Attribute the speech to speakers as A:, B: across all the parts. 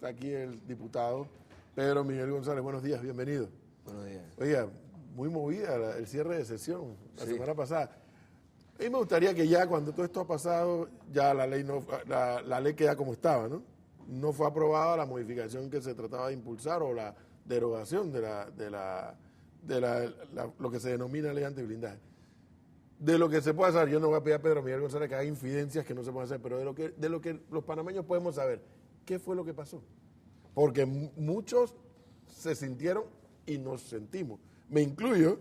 A: está aquí el diputado Pedro Miguel González. Buenos días, bienvenido.
B: Buenos días.
A: Oiga, muy movida el cierre de sesión la
B: Sí.
A: semana pasada. A mí me gustaría que ya cuando todo esto ha pasado, ya la ley la ley queda como estaba, ¿no? No fue aprobada la modificación que se trataba de impulsar o la derogación de lo que se denomina ley antiblindaje. De lo que se puede hacer, yo no voy a pedir a Pedro Miguel González que haga infidencias que no se pueden hacer, pero de lo que los panameños podemos saber, ¿qué fue lo que pasó? Porque muchos se sintieron y nos sentimos. Me incluyo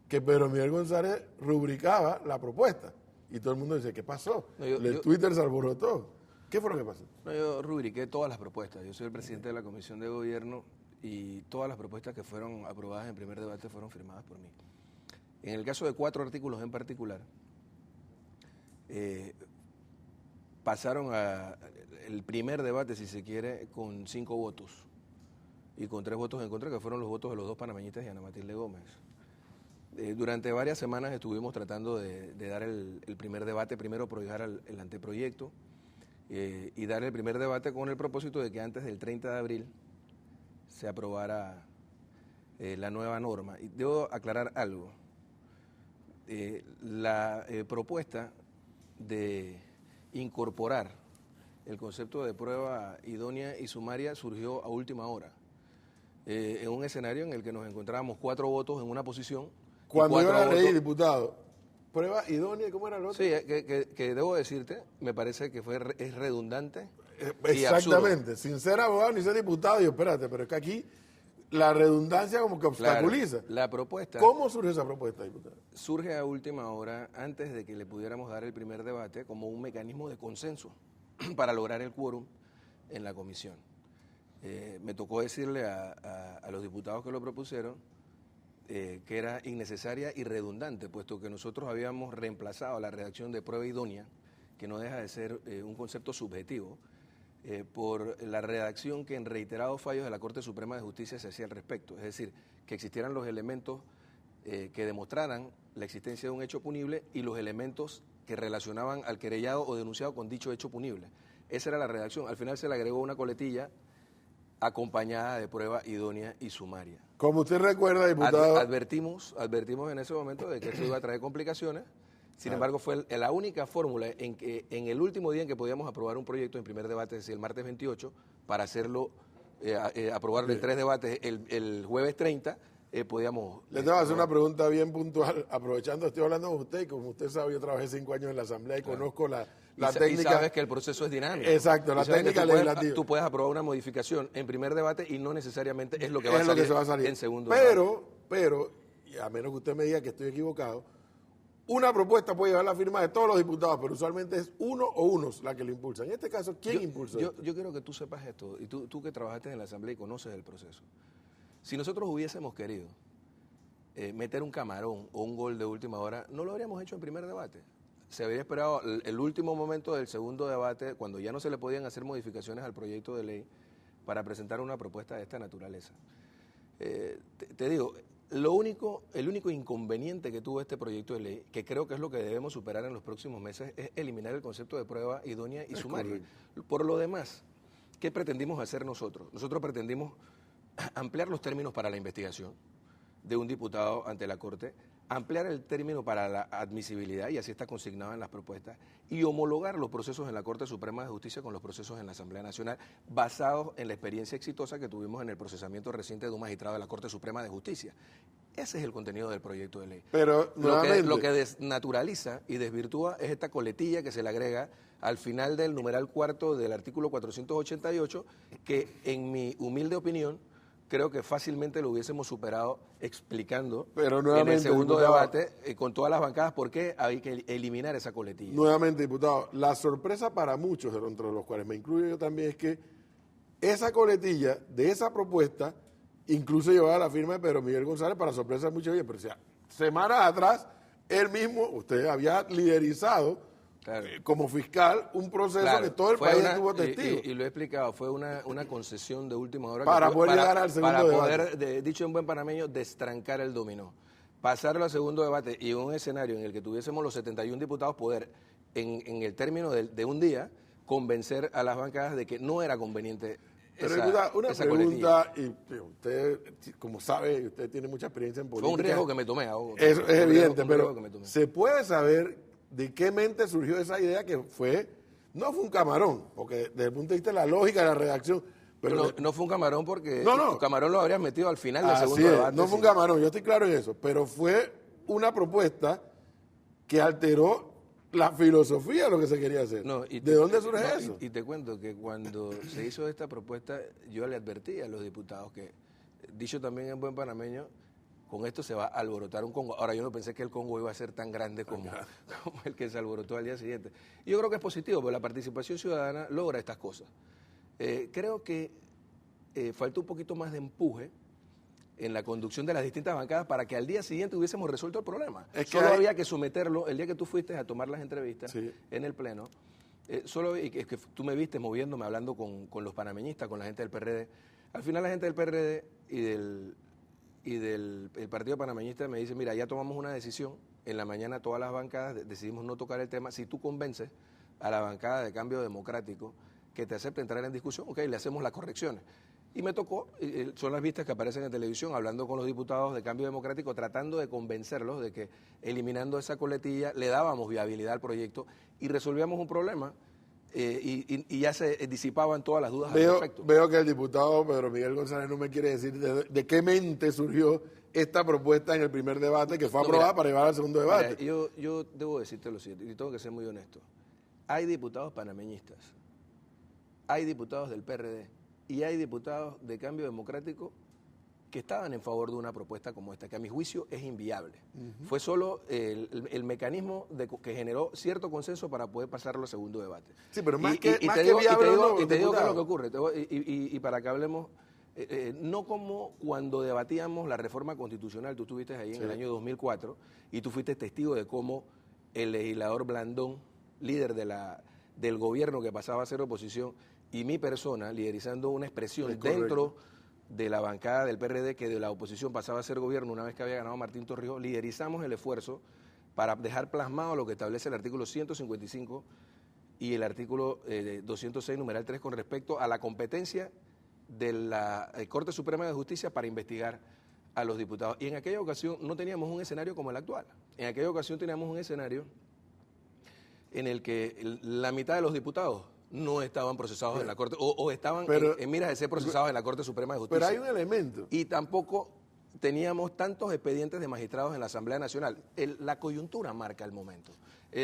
A: que Pedro Miguel González rubricaba la propuesta y todo el mundo dice, ¿qué pasó? El Twitter se alborotó. ¿Qué fue lo que pasó?
B: No, yo rubriqué todas las propuestas. Yo soy el presidente de la Comisión de Gobierno y todas las propuestas que fueron aprobadas en primer debate fueron firmadas por mí. En el caso de 4 artículos en particular, pasaron el primer debate, si se quiere, con 5 votos y con 3 votos en contra, que fueron los votos de los 2 panameñistas y Ana Matilde Gómez. Durante varias semanas estuvimos tratando de dar el primer debate, primero prohijar el anteproyecto y dar el primer debate con el propósito de que antes del 30 de abril se aprobara la nueva norma. Y debo aclarar algo. La propuesta de incorporar el concepto de prueba idónea y sumaria surgió a última hora, en un escenario en el que nos encontrábamos 4 votos en una posición.
A: Cuando yo la leí, diputado, prueba idónea, ¿cómo era el otro?
B: Sí, que debo decirte, me parece que es redundante.
A: Exactamente, sin ser abogado ni ser diputado, yo espérate, pero es que aquí la redundancia como que obstaculiza.
B: Claro, la propuesta.
A: ¿Cómo surge esa propuesta, diputado?
B: Surge a última hora, antes de que le pudiéramos dar el primer debate, como un mecanismo de consenso para lograr el quórum en la comisión. Me tocó decirle a los diputados que lo propusieron que era innecesaria y redundante, puesto que nosotros habíamos reemplazado la redacción de prueba idónea, que no deja de ser un concepto subjetivo, por la redacción que en reiterados fallos de la Corte Suprema de Justicia se hacía al respecto. Es decir, que existieran los elementos que demostraran la existencia de un hecho punible y los elementos que relacionaban al querellado o denunciado con dicho hecho punible. Esa era la redacción. Al final se le agregó una coletilla acompañada de prueba idónea y sumaria.
A: Como usted recuerda, diputado...
B: Advertimos en ese momento de que esto iba a traer complicaciones. Sin embargo, fue la única fórmula en que en el último día en que podíamos aprobar un proyecto en primer debate, es decir, el martes 28, para hacerlo, aprobarlo en 3 debates el jueves 30, podíamos...
A: Le tengo que hacer una pregunta bien puntual, aprovechando, estoy hablando con usted, y como usted sabe, yo trabajé 5 años en la Asamblea y conozco la técnica...
B: Y sabes que el proceso es dinámico.
A: Exacto, la técnica legislativa.
B: Tú puedes aprobar una modificación en primer debate y no necesariamente es lo que va a salir en segundo
A: debate. Pero, y a menos que usted me diga que estoy equivocado, una propuesta puede llevar la firma de todos los diputados, pero usualmente es uno o unos la que lo impulsa. En este caso, ¿quién impulsó esto?
B: Yo quiero que tú sepas esto, y tú que trabajaste en la Asamblea y conoces el proceso. Si nosotros hubiésemos querido meter un camarón o un gol de última hora, no lo habríamos hecho en primer debate. Se habría esperado el último momento del segundo debate, cuando ya no se le podían hacer modificaciones al proyecto de ley, para presentar una propuesta de esta naturaleza. Te digo, el único inconveniente que tuvo este proyecto de ley, que creo que es lo que debemos superar en los próximos meses, es eliminar el concepto de prueba idónea y sumaria. Por lo demás, ¿qué pretendimos hacer nosotros? Nosotros pretendimos ampliar los términos para la investigación de un diputado ante la Corte, ampliar el término para la admisibilidad, y así está consignado en las propuestas, y homologar los procesos en la Corte Suprema de Justicia con los procesos en la Asamblea Nacional, basados en la experiencia exitosa que tuvimos en el procesamiento reciente de un magistrado de la Corte Suprema de Justicia. Ese es el contenido del proyecto de ley.
A: Pero
B: lo que desnaturaliza y desvirtúa es esta coletilla que se le agrega al final del numeral 4 del artículo 488, que en mi humilde opinión creo que fácilmente lo hubiésemos superado explicando en el segundo debate con todas las bancadas por qué hay que eliminar esa coletilla.
A: Nuevamente, diputado, la sorpresa para muchos, entre los cuales me incluyo yo también, es que esa coletilla de esa propuesta incluso llevaba la firma de Pedro Miguel González, para sorpresa de muchos, pero o sea, semanas atrás, él mismo, usted había liderizado como fiscal un proceso que todo el país estuvo testigo.
B: Y lo he explicado, fue una concesión de última hora
A: para poder llegar al segundo debate.
B: Para poder, dicho en buen panameño, destrancar el dominó. Pasarlo al segundo debate y en un escenario en el que tuviésemos los 71 diputados poder, en el término de un día, convencer a las bancadas de que no era conveniente
A: Pero una pregunta, y usted, como sabe, usted tiene mucha experiencia en política.
B: Fue un riesgo que me tomé.
A: Eso es evidente, pero ¿se puede saber de qué mente surgió esa idea que no fue un camarón? Porque desde el punto de vista de la lógica de la redacción...
B: Pero no fue un camarón porque un camarón lo habrías metido al final del segundo debate.
A: No fue un camarón, yo estoy claro en eso, pero fue una propuesta que alteró la filosofía de lo que se quería hacer. ¿De dónde surge eso?
B: Y te cuento que cuando se hizo esta propuesta, yo le advertí a los diputados que, dicho también en buen panameño, con esto se va a alborotar un Congo. Ahora, yo no pensé que el Congo iba a ser tan grande como el que se alborotó al día siguiente. Y yo creo que es positivo, porque la participación ciudadana logra estas cosas. Creo que falta un poquito más de empuje en la conducción de las distintas bancadas para que al día siguiente hubiésemos resuelto el problema. Solo había que someterlo, el día que tú fuiste a tomar las entrevistas en el Pleno, y que tú me viste moviéndome, hablando con los panameñistas, con la gente del PRD. Al final la gente del PRD y del Partido Panameñista me dice, mira, ya tomamos una decisión, en la mañana todas las bancadas decidimos no tocar el tema. Si tú convences a la bancada de Cambio Democrático que te acepte entrar en discusión, ok, le hacemos las correcciones. Y me tocó, son las vistas que aparecen en televisión, hablando con los diputados de Cambio Democrático, tratando de convencerlos de que eliminando esa coletilla le dábamos viabilidad al proyecto y resolvíamos un problema y ya se disipaban todas las dudas al respecto.
A: Veo que el diputado Pedro Miguel González no me quiere decir de qué mente surgió esta propuesta en el primer debate que fue aprobada para llevar al segundo debate.
B: Mira, yo debo decirte lo siguiente, y tengo que ser muy honesto. Hay diputados panameñistas, hay diputados del PRD, y hay diputados de Cambio Democrático que estaban en favor de una propuesta como esta, que a mi juicio es inviable. Fue solo el mecanismo que generó cierto consenso para poder pasarlo al segundo debate.
A: Sí, pero más que viable
B: y te digo qué es lo que ocurre, y para que hablemos, no como cuando debatíamos la reforma constitucional, tú estuviste ahí en el año 2004, y tú fuiste testigo de cómo el legislador Blandón, líder del gobierno que pasaba a ser oposición, y mi persona liderizando una expresión dentro de la bancada del PRD que de la oposición pasaba a ser gobierno una vez que había ganado Martín Torrijos, liderizamos el esfuerzo para dejar plasmado lo que establece el artículo 155 y el artículo 206, numeral 3, con respecto a la competencia de la Corte Suprema de Justicia para investigar a los diputados. Y en aquella ocasión no teníamos un escenario como el actual. En aquella ocasión teníamos un escenario en el que la mitad de los diputados no estaban procesados en la Corte, o estaban en miras de ser procesados en la Corte Suprema de Justicia.
A: Pero hay un elemento.
B: Y tampoco teníamos tantos expedientes de magistrados en la Asamblea Nacional. La coyuntura marca el momento.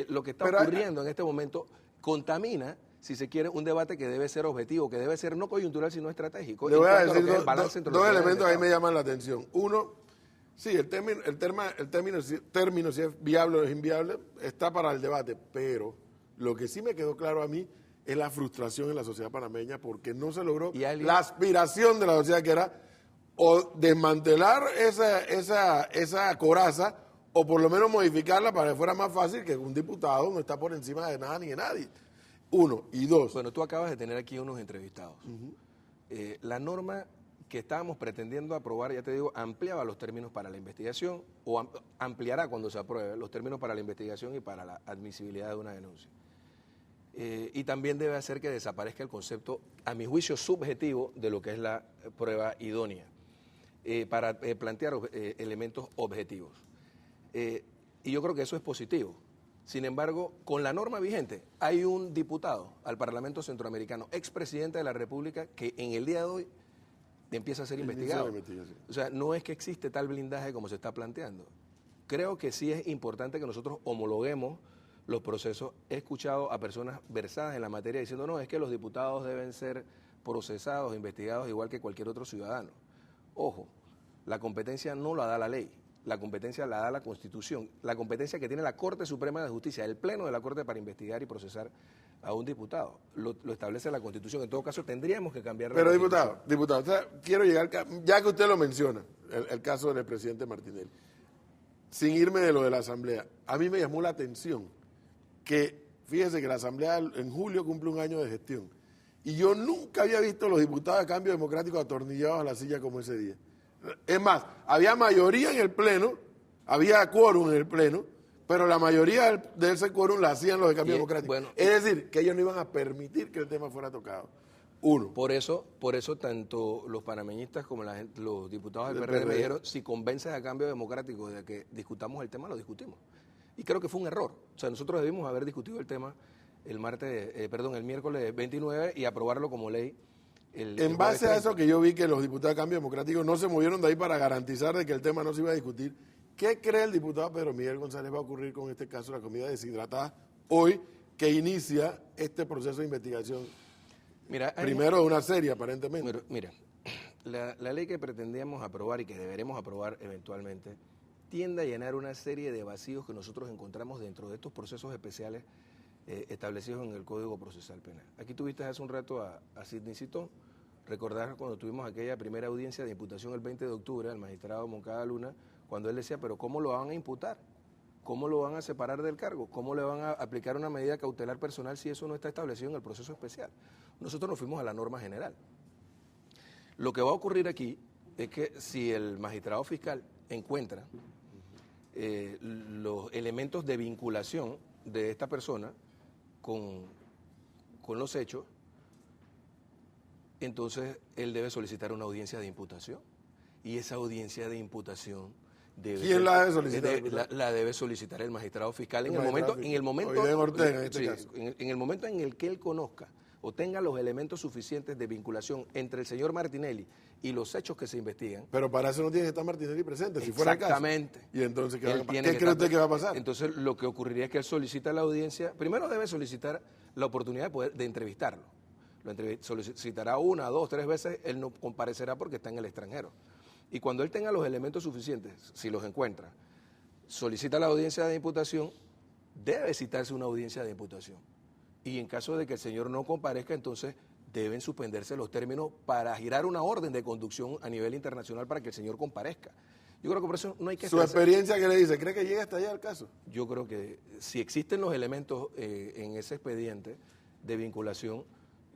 B: Lo que está ocurriendo en este momento contamina, si se quiere, un debate que debe ser objetivo, que debe ser no coyuntural, sino estratégico.
A: Le voy a decir dos elementos ahí me llaman la atención. Uno, sí, el término si es viable o es inviable, está para el debate, pero lo que sí me quedó claro a mí es la frustración en la sociedad panameña porque no se logró la aspiración de la sociedad, que era o desmantelar esa coraza o por lo menos modificarla para que fuera más fácil, que un diputado no está por encima de nada ni de nadie. Uno. Y dos.
B: Bueno, tú acabas de tener aquí unos entrevistados. La norma que estábamos pretendiendo aprobar, ya te digo, ampliaba los términos para la investigación o ampliará cuando se apruebe los términos para la investigación y para la admisibilidad de una denuncia. Y también debe hacer que desaparezca el concepto, a mi juicio, subjetivo de lo que es la prueba idónea, para plantear elementos objetivos. Y yo creo que eso es positivo. Sin embargo, con la norma vigente, hay un diputado al Parlamento Centroamericano, expresidente de la República, que en el día de hoy empieza a ser investigado. O sea, no es que existe tal blindaje como se está planteando. Creo que sí es importante que nosotros homologuemos los procesos. He escuchado a personas versadas en la materia diciendo, no, es que los diputados deben ser procesados, investigados igual que cualquier otro ciudadano. Ojo, la competencia no la da la ley, la competencia la da la Constitución, la competencia que tiene la Corte Suprema de Justicia, el Pleno de la Corte para investigar y procesar a un diputado. Lo establece la Constitución. En todo caso, tendríamos que cambiar la Constitución.
A: Pero, diputado, o sea, quiero llegar, ya que usted lo menciona, el caso del presidente Martinelli, sin irme de lo de la Asamblea, a mí me llamó la atención que, fíjese que la Asamblea en julio cumple un año de gestión, y yo nunca había visto a los diputados de Cambio Democrático atornillados a la silla como ese día. Es más, había mayoría en el Pleno, había quórum en el Pleno, pero la mayoría de ese quórum la hacían los de Cambio Democrático. Bueno, es decir, que ellos no iban a permitir que el tema fuera tocado. Uno.
B: Por eso tanto los panameñistas como los diputados del
A: Del
B: PRD me
A: PRD.
B: dijeron, si convences a Cambio Democrático de que discutamos el tema, lo discutimos. Y creo que fue un error. O sea, nosotros debimos haber discutido el tema el miércoles 29 y aprobarlo como ley
A: En base a eso que yo vi que los diputados de Cambio Democrático no se movieron de ahí para garantizar de que el tema no se iba a discutir, ¿qué cree el diputado Pedro Miguel González va a ocurrir con este caso de la comida deshidratada hoy que inicia este proceso de investigación?
B: Mira,
A: Primero de una serie, aparentemente.
B: Mira, la ley que pretendíamos aprobar y que deberemos aprobar eventualmente tiende a llenar una serie de vacíos que nosotros encontramos dentro de estos procesos especiales establecidos en el Código Procesal Penal. Aquí tuviste hace un rato a Sidney Citón, recordar cuando tuvimos aquella primera audiencia de imputación el 20 de octubre al magistrado Moncada Luna, cuando él decía, pero ¿cómo lo van a imputar? ¿Cómo lo van a separar del cargo? ¿Cómo le van a aplicar una medida cautelar personal si eso no está establecido en el proceso especial? Nosotros nos fuimos a la norma general. Lo que va a ocurrir aquí es que si el magistrado fiscal encuentra los elementos de vinculación de esta persona con los hechos, entonces él debe solicitar una audiencia de imputación. Y esa audiencia de imputación
A: ¿Quién la debe solicitar?
B: La debe solicitar el magistrado fiscal en el
A: magistrado
B: momento,
A: Oiden Ortega, en este caso.
B: en el momento en el que él conozca o tenga los elementos suficientes de vinculación entre el señor Martinelli y los hechos que se investigan.
A: Pero para eso no tiene que estar Martinelli presente, si fuera el caso.
B: Exactamente.
A: Y entonces, ¿qué
B: Él tiene
A: cree usted que va a pasar?
B: Entonces, lo que ocurriría es que él solicita la audiencia, primero debe solicitar la oportunidad de entrevistarlo. Solicitará 1, 2, 3 veces, él no comparecerá porque está en el extranjero. Y cuando él tenga los elementos suficientes, si los encuentra, solicita la audiencia de imputación, debe citarse una audiencia de imputación. Y en caso de que el señor no comparezca, entonces deben suspenderse los términos para girar una orden de conducción a nivel internacional para que el señor comparezca. Yo creo que por eso no hay que...
A: ¿Su experiencia qué le dice? ¿Cree que llega hasta allá el caso?
B: Yo creo que si existen los elementos en ese expediente de vinculación,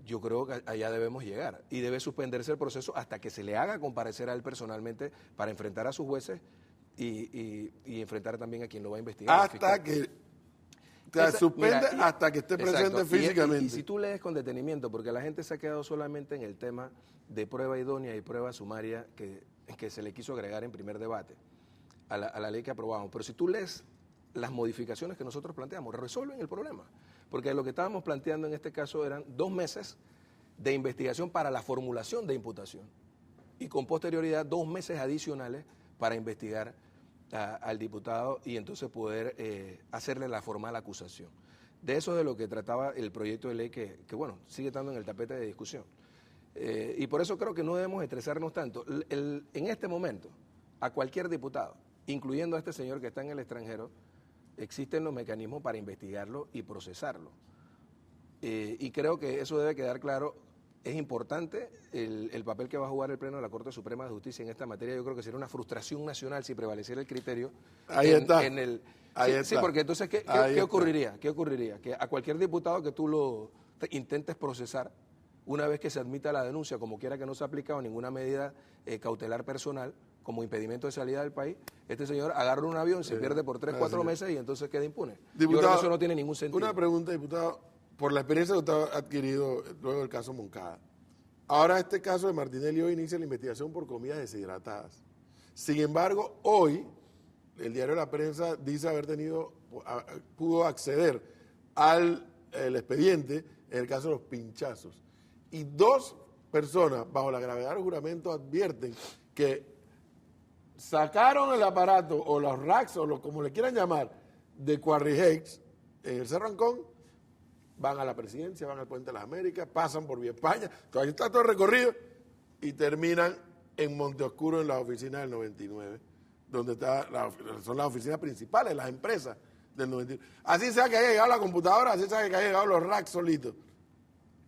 B: yo creo que allá debemos llegar y debe suspenderse el proceso hasta que se le haga comparecer a él personalmente para enfrentar a sus jueces y enfrentar también a quien lo va a investigar.
A: Hasta que suspende hasta que esté presente físicamente.
B: Y si tú lees con detenimiento, porque la gente se ha quedado solamente en el tema de prueba idónea y prueba sumaria que se le quiso agregar en primer debate a la ley que aprobamos, pero si tú lees las modificaciones que nosotros planteamos, resuelven el problema. Porque lo que estábamos planteando en este caso eran 2 meses de investigación para la formulación de imputación y con posterioridad 2 meses adicionales para investigar al diputado y entonces poder hacerle la formal acusación. De eso es de lo que trataba el proyecto de ley que bueno, sigue estando en el tapete de discusión. Y por eso creo que no debemos estresarnos tanto. En este momento, a cualquier diputado, incluyendo a este señor que está en el extranjero, existen los mecanismos para investigarlo y procesarlo. Y creo que eso debe quedar claro. Es importante el papel que va a jugar el Pleno de la Corte Suprema de Justicia en esta materia. Yo creo que sería una frustración nacional si prevaleciera el criterio.
A: Ahí está.
B: Sí, porque entonces, ¿qué ocurriría? ¿Qué ocurriría? Que a cualquier diputado que tú lo intentes procesar, una vez que se admita la denuncia, como quiera que no se ha aplicado ninguna medida cautelar personal, como impedimento de salida del país, este señor agarra un avión, se pierde por 3, 4 meses y entonces queda impune.
A: Diputado,
B: yo creo que eso no tiene ningún sentido.
A: Una pregunta, diputado, por la experiencia que usted ha adquirido luego del caso Moncada. Ahora este caso de Martinelli hoy inicia la investigación por comidas deshidratadas. Sin embargo, hoy el diario La Prensa dice haber pudo acceder al expediente en el caso de los pinchazos. Y 2 personas, bajo la gravedad del juramento, advierten que sacaron el aparato, o los racks, o como le quieran llamar, de Quarry Heights, en el Cerro Ancón, van a la presidencia, van al Puente de las Américas, pasan por Vía España, todavía está todo el recorrido, y terminan en Monteoscuro, en las oficinas del 99, donde son las oficinas principales, las empresas del 99. Así sea que haya llegado la computadora, así sea que haya llegado los racks solitos.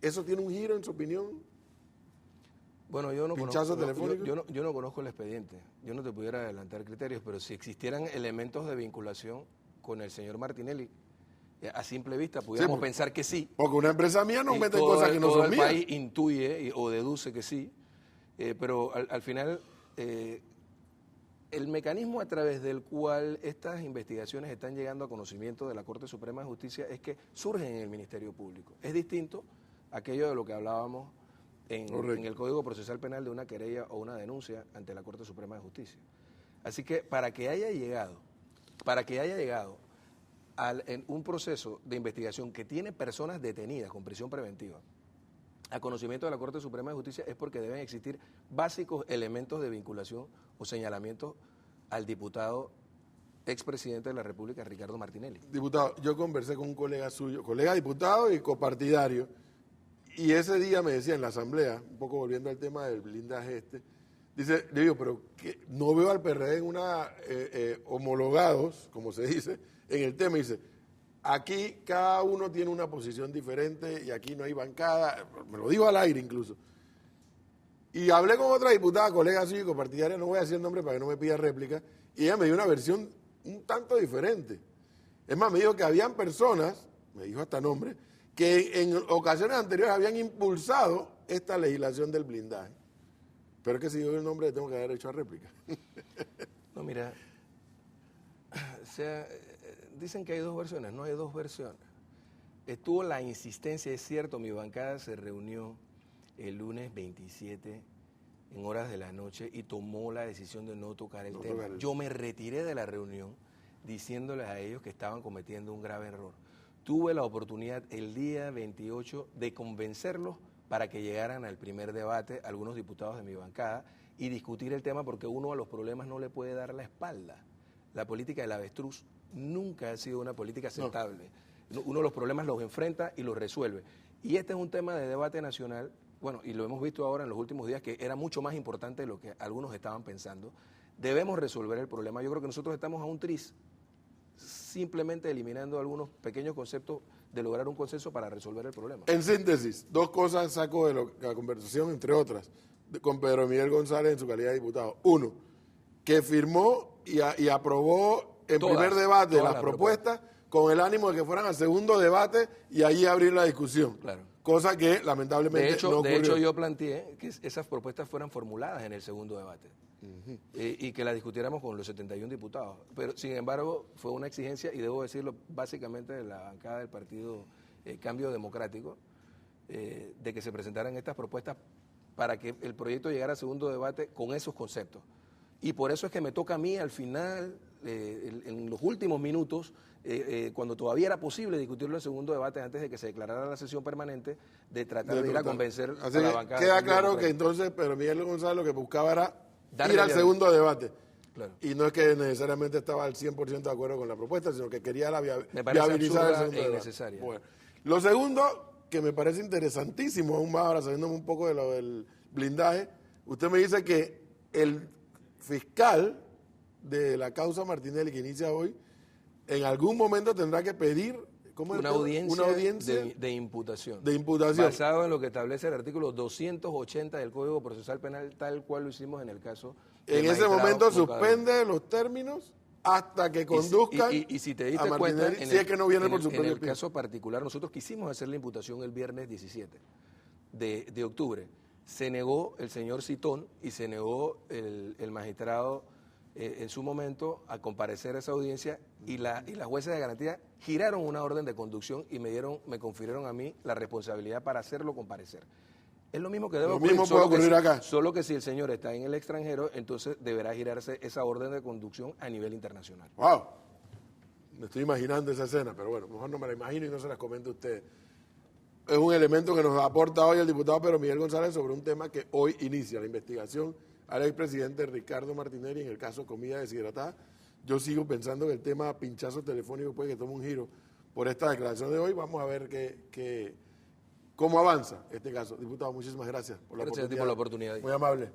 A: ¿Eso tiene un giro en su opinión?
B: Bueno, yo no conozco el expediente, yo no te pudiera adelantar criterios, pero si existieran elementos de vinculación con el señor Martinelli, a simple vista pudiéramos pensar que sí.
A: Porque una empresa mía no mete cosas que no son mías.
B: Todo el país intuye o deduce que sí, pero al final el mecanismo a través del cual estas investigaciones están llegando a conocimiento de la Corte Suprema de Justicia es que surgen en el Ministerio Público. Es distinto a aquello de lo que hablábamos en el Código Procesal Penal de una querella o una denuncia ante la Corte Suprema de Justicia. Así que para que haya llegado en un proceso de investigación que tiene personas detenidas con prisión preventiva a conocimiento de la Corte Suprema de Justicia es porque deben existir básicos elementos de vinculación o señalamientos al diputado expresidente de la República, Ricardo Martinelli.
A: Diputado, yo conversé con un colega suyo, colega diputado y copartidario, y ese día me decía en la asamblea, un poco volviendo al tema del blindaje dice, le digo, pero no veo al PRD en homologados, como se dice, en el tema. Dice, aquí cada uno tiene una posición diferente y aquí no hay bancada, me lo dijo al aire incluso. Y hablé con otra diputada, colega suya y copartidaria, no voy a decir el nombre para que no me pida réplica, y ella me dio una versión un tanto diferente. Es más, me dijo que habían personas, me dijo hasta nombre, que en ocasiones anteriores habían impulsado esta legislación del blindaje. Pero es que si digo el nombre le tengo que haber hecho a réplica.
B: No, mira, dicen que hay dos versiones, no hay dos versiones. Estuvo la insistencia, es cierto, mi bancada se reunió el lunes 27 en horas de la noche y tomó la decisión de no tocar el tema. Yo me retiré de la reunión diciéndoles a ellos que estaban cometiendo un grave error. Tuve la oportunidad el día 28 de convencerlos para que llegaran al primer debate algunos diputados de mi bancada y discutir el tema porque uno a los problemas no le puede dar la espalda. La política del avestruz nunca ha sido una política aceptable. No. Uno de los problemas los enfrenta y los resuelve. Y este es un tema de debate nacional, bueno, y lo hemos visto ahora en los últimos días, que era mucho más importante de lo que algunos estaban pensando. Debemos resolver el problema. Yo creo que nosotros estamos a un tris, simplemente eliminando algunos pequeños conceptos de lograr un consenso para resolver el problema.
A: En síntesis, dos cosas saco de la conversación, entre otras, con Pedro Miguel González en su calidad de diputado. Uno, que firmó y aprobó en primer debate las propuestas con el ánimo de que fueran al segundo debate y allí abrir la discusión.
B: Claro.
A: Cosa que lamentablemente no ocurrió.
B: De hecho, yo planteé que esas propuestas fueran formuladas en el segundo debate y que las discutiéramos con los 71 diputados. Pero, sin embargo, fue una exigencia, y debo decirlo básicamente de la bancada del partido Cambio Democrático, de que se presentaran estas propuestas para que el proyecto llegara al segundo debate con esos conceptos. Y por eso es que me toca a mí al final, en los últimos minutos, cuando todavía era posible discutirlo en el segundo debate antes de que se declarara la sesión permanente, de tratar de ir a convencer a la bancada.
A: Queda claro que entonces Pedro Miguel González lo que buscaba era ir al segundo debate.
B: Claro.
A: Y no es que necesariamente estaba al 100% de acuerdo con la propuesta, sino que quería viabilizar el segundo debate. Bueno. Lo segundo, que me parece interesantísimo, aún más ahora sabiéndome un poco de lo del blindaje, usted me dice que el fiscal de la causa Martinelli que inicia hoy, en algún momento tendrá que pedir
B: una audiencia de imputación.
A: De imputación.
B: Basado en lo que establece el artículo 280 del Código Procesal Penal, tal cual lo hicimos en el caso.
A: En ese momento suspende los términos hasta que conduzcan
B: y si te diste
A: a Martinelli,
B: cuenta,
A: si es que no viene por su
B: en
A: propio
B: el caso particular, nosotros quisimos hacer la imputación el viernes 17 de octubre. Se negó el señor Citón y se negó el magistrado en su momento a comparecer a esa audiencia y las jueces de garantía giraron una orden de conducción y me confirieron a mí la responsabilidad para hacerlo comparecer. Es lo mismo que debe ocurrir.
A: Lo mismo puede ocurrir acá.
B: Solo que si el señor está en el extranjero, entonces deberá girarse esa orden de conducción a nivel internacional.
A: ¡Wow! Me estoy imaginando esa escena, pero bueno, mejor no me la imagino y no se las comento a ustedes. Es un elemento que nos aporta hoy el diputado Pedro Miguel González sobre un tema que hoy inicia la investigación al expresidente Ricardo Martinelli en el caso comida deshidratada. Yo sigo pensando que el tema pinchazo telefónico puede que tome un giro por esta declaración de hoy. Vamos a ver cómo avanza este caso. Diputado, muchísimas gracias por la oportunidad.
B: Gracias a ti por la oportunidad.
A: Muy amable.